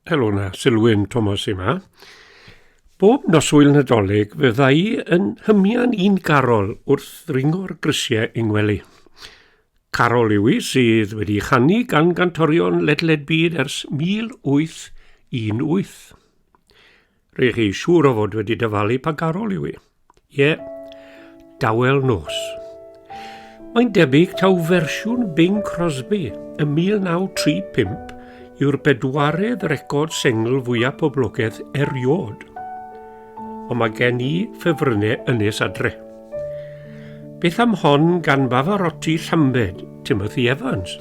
Helo na, Sylwyn Thomas yma. Bob noswyl Nadolig fyddai yn hymian un Carol wrth ringo'r grisiau yng Ngweli. Carol yw i sydd wedi chanu gan gantorion ledled byd ers 1818. Rydych chi siŵr o fod wedi dyfalu pa Carol yw i? Ie, Dawel Nos. Mae'n debyg taw fersiwn Bing Crosby ym 1935 yw'r bedwaredd record sengl fwyaf poblogaidd eriod. Ond mae gen i ffefrynnau ynys adre. Beth am hon gan Pavarotti Llambed, Timothy Evans?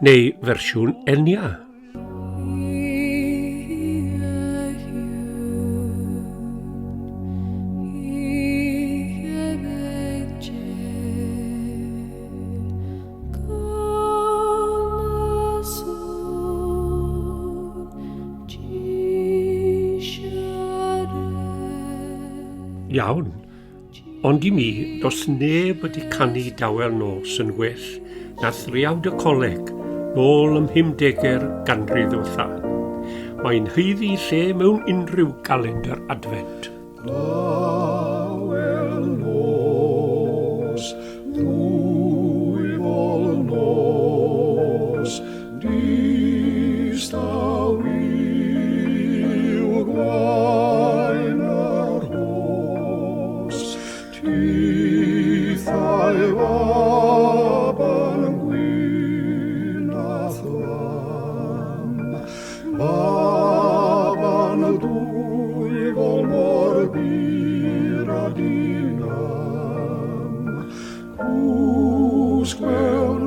Neu fersiwn Enya. Iawn, ond I mi, dos neb wedi canu Dawel Nos yn well na thriawd y coleg nôl ym 50au'r ganrif ddiwetha. Mae'n haeddu lle mewn unrhyw galendar advent. Dawel Nos, ddwyfol nos, distaw i'w gwaen ar hos, tithau faban gwyn a thlam, faban dwyfol mor bir a dinam, cwsg mewn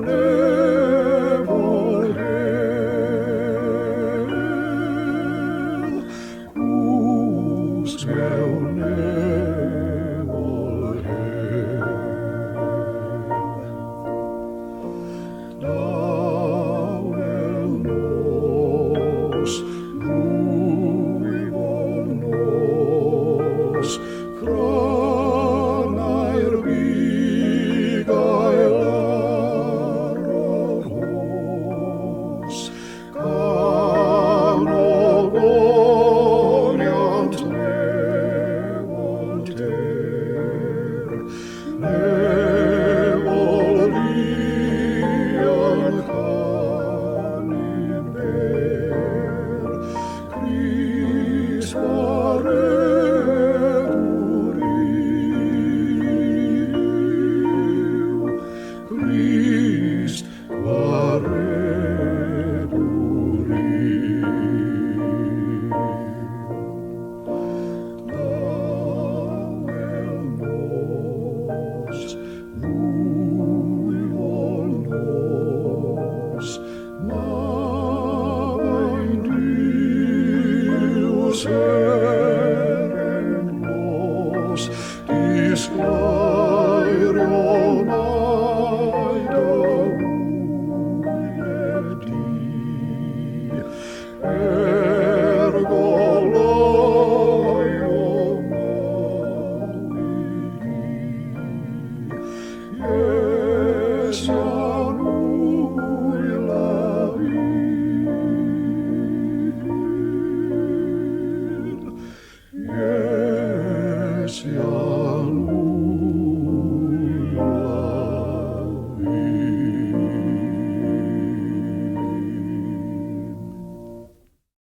efol hel, cwsg mewn efol hel. Dawel nos, ddwyfol nos, cranau'r bugail ar y hos, canolboniant nefol ter, nefol rian canu'n ber, Cris waredwr i'w, Crist waredwr i'w. Dawel nos, ddwyfol nos, mae'n diw seren nos, disglairio mai dy wyledu, goloi o mawidi. Yes,